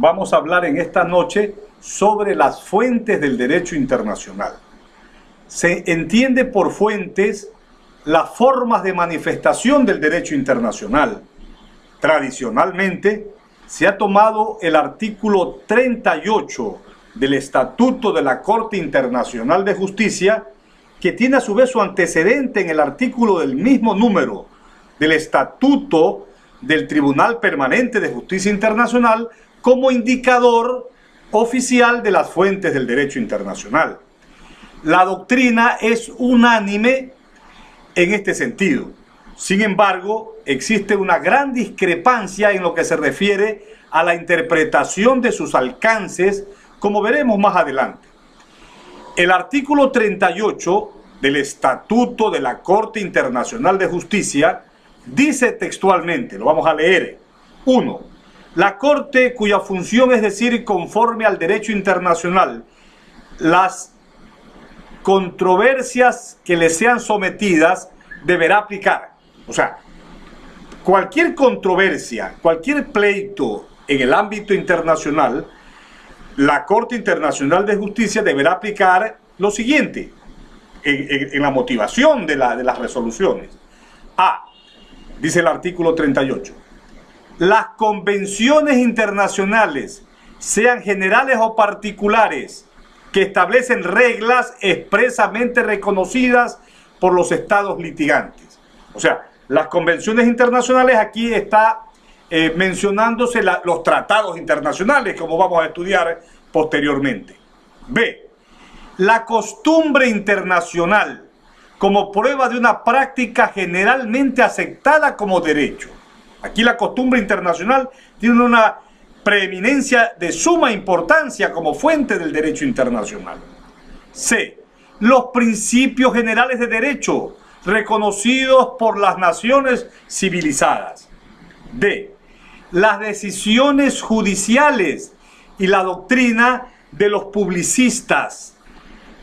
vamos a hablar en esta noche sobre las fuentes del derecho internacional. Se entiende por fuentes las formas de manifestación del derecho internacional. Tradicionalmente se ha tomado el artículo 38 del Estatuto de la Corte Internacional de Justicia, que tiene a su vez su antecedente en el artículo del mismo número del Estatuto del Tribunal Permanente de Justicia Internacional, como indicador oficial de las fuentes del derecho internacional. La doctrina es unánime en este sentido. Sin embargo, existe una gran discrepancia en lo que se refiere a la interpretación de sus alcances, como veremos más adelante. El artículo 38 del Estatuto de la Corte Internacional de Justicia dice textualmente, lo vamos a leer: 1. La Corte, cuya función es decir, conforme al derecho internacional, las controversias que le sean sometidas, deberá aplicar. O sea, cualquier controversia, cualquier pleito en el ámbito internacional, la Corte Internacional de Justicia deberá aplicar lo siguiente en la motivación de las resoluciones. A. Dice el artículo 38. Las convenciones internacionales, sean generales o particulares, que establecen reglas expresamente reconocidas por los estados litigantes. O sea, las convenciones internacionales, aquí está mencionándose los tratados internacionales, como vamos a estudiar posteriormente. B. La costumbre internacional, como prueba de una práctica generalmente aceptada como derecho. Aquí la costumbre internacional tiene una preeminencia de suma importancia como fuente del derecho internacional. C. Los principios generales de derecho reconocidos por las naciones civilizadas. D. Las decisiones judiciales y la doctrina de los publicistas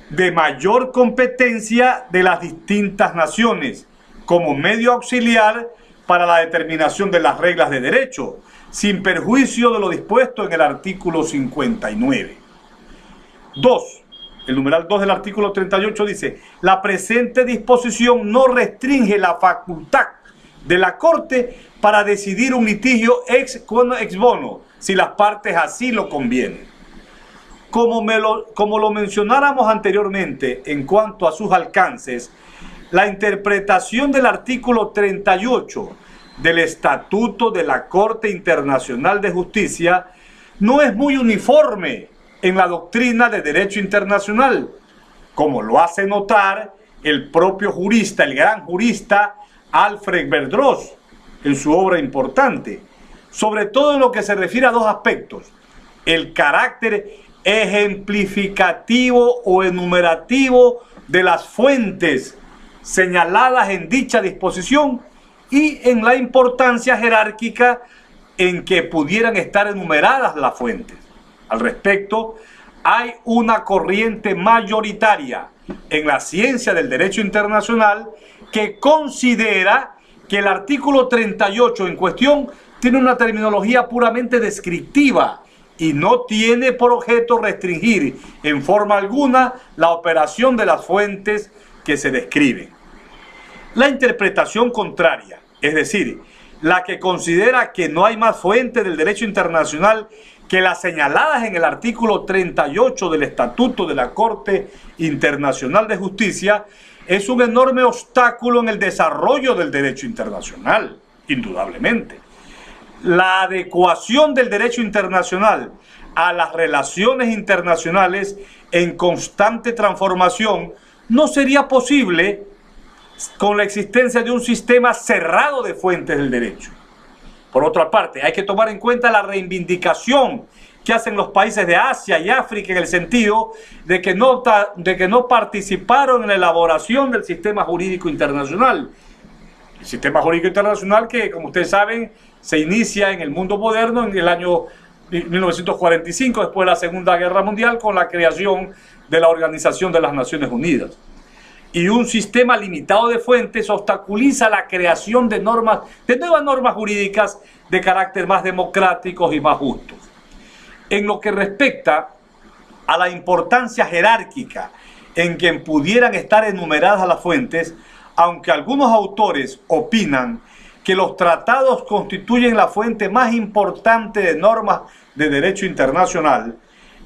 de mayor competencia de las distintas naciones como medio auxiliar para la determinación de las reglas de derecho, sin perjuicio de lo dispuesto en el artículo 59. 2. El numeral 2 del artículo 38 dice: la presente disposición no restringe la facultad de la Corte para decidir un litigio ex bono, si las partes así lo convienen. Como lo mencionáramos anteriormente en cuanto a sus alcances, la interpretación del artículo 38 del Estatuto de la Corte Internacional de Justicia no es muy uniforme en la doctrina de derecho internacional, como lo hace notar el propio jurista, el gran jurista Alfred Verdross, en su obra importante, sobre todo en lo que se refiere a dos aspectos: el carácter ejemplificativo o enumerativo de las fuentes señaladas en dicha disposición y en la importancia jerárquica en que pudieran estar enumeradas las fuentes. Al respecto, hay una corriente mayoritaria en la ciencia del derecho internacional que considera que el artículo 38 en cuestión tiene una terminología puramente descriptiva y no tiene por objeto restringir en forma alguna la operación de las fuentes que se describen. La interpretación contraria, es decir, la que considera que no hay más fuentes del derecho internacional que las señaladas en el artículo 38 del Estatuto de la Corte Internacional de Justicia, es un enorme obstáculo en el desarrollo del derecho internacional, indudablemente. La adecuación del derecho internacional a las relaciones internacionales en constante transformación no sería posible con la existencia de un sistema cerrado de fuentes del derecho. Por otra parte, hay que tomar en cuenta la reivindicación que hacen los países de Asia y África en el sentido de que no participaron en la elaboración del sistema jurídico internacional. El sistema jurídico internacional que, como ustedes saben, se inicia en el mundo moderno en el año 1945, después de la Segunda Guerra Mundial, con la creación de la Organización de las Naciones Unidas. Y un sistema limitado de fuentes obstaculiza la creación de nuevas normas jurídicas de carácter más democráticos y más justos. En lo que respecta a la importancia jerárquica en que pudieran estar enumeradas las fuentes, aunque algunos autores opinan que los tratados constituyen la fuente más importante de normas de derecho internacional,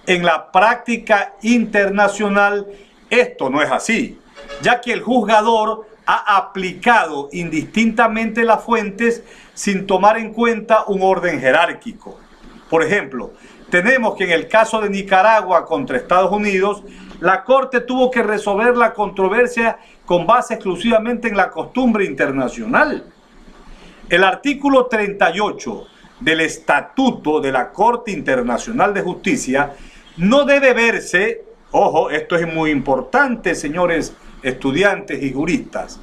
en la práctica internacional esto no es así, ya que el juzgador ha aplicado indistintamente las fuentes sin tomar en cuenta un orden jerárquico. Por ejemplo, tenemos que en el caso de Nicaragua contra Estados Unidos, la Corte tuvo que resolver la controversia con base exclusivamente en la costumbre internacional. El artículo 38 del Estatuto de la Corte Internacional de Justicia no debe verse, ojo, esto es muy importante, señores estudiantes y juristas,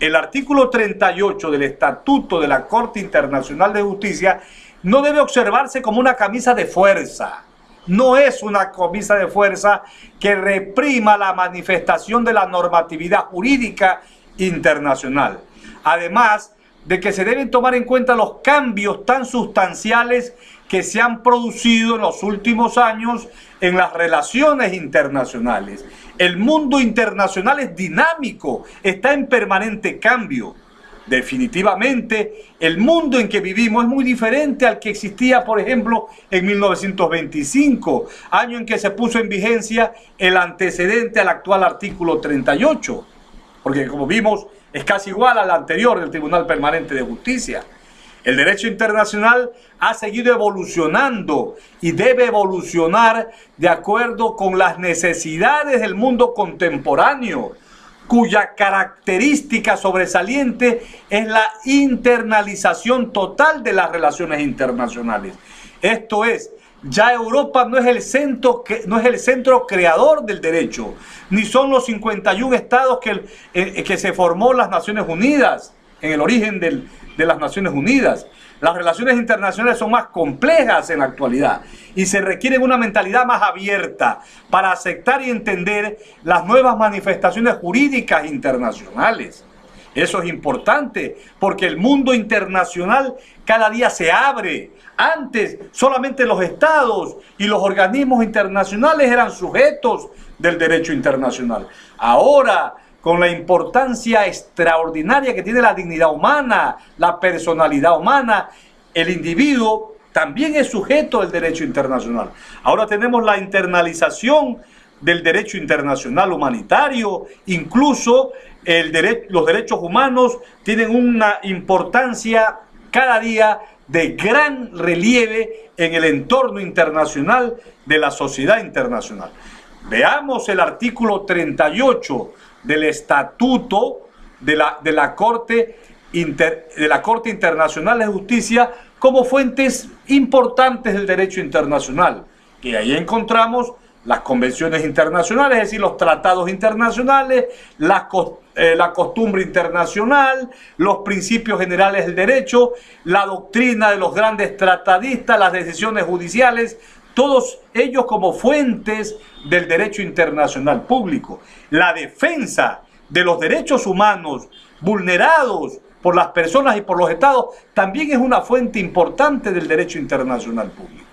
el artículo 38 del Estatuto de la Corte Internacional de Justicia no debe observarse como una camisa de fuerza. No es una camisa de fuerza que reprima la manifestación de la normatividad jurídica internacional. Además de que se deben tomar en cuenta los cambios tan sustanciales que se han producido en los últimos años en las relaciones internacionales. El mundo internacional es dinámico, está en permanente cambio. Definitivamente, el mundo en que vivimos es muy diferente al que existía, por ejemplo, en 1925, año en que se puso en vigencia el antecedente al actual artículo 38, porque como vimos, es casi igual al anterior del Tribunal Permanente de Justicia. El derecho internacional ha seguido evolucionando y debe evolucionar de acuerdo con las necesidades del mundo contemporáneo, cuya característica sobresaliente es la internalización total de las relaciones internacionales. Esto es, ya Europa no es el centro creador del derecho, ni son los 51 estados que se formó las Naciones Unidas, en el origen de las Naciones Unidas. Las relaciones internacionales son más complejas en la actualidad y se requiere una mentalidad más abierta para aceptar y entender las nuevas manifestaciones jurídicas internacionales. Eso es importante porque el mundo internacional cada día se abre. Antes solamente los estados y los organismos internacionales eran sujetos del derecho internacional. Ahora, con la importancia extraordinaria que tiene la dignidad humana, la personalidad humana, el individuo también es sujeto del derecho internacional. Ahora tenemos la internalización del derecho internacional humanitario, incluso los derechos humanos tienen una importancia cada día de gran relieve en el entorno internacional de la sociedad internacional. Veamos el artículo 38 del Estatuto de la Corte Internacional de Justicia como fuentes importantes del derecho internacional. Y ahí encontramos las convenciones internacionales, es decir, los tratados internacionales, la costumbre internacional, los principios generales del derecho, la doctrina de los grandes tratadistas, las decisiones judiciales, todos ellos como fuentes del derecho internacional público. La defensa de los derechos humanos vulnerados por las personas y por los estados también es una fuente importante del derecho internacional público.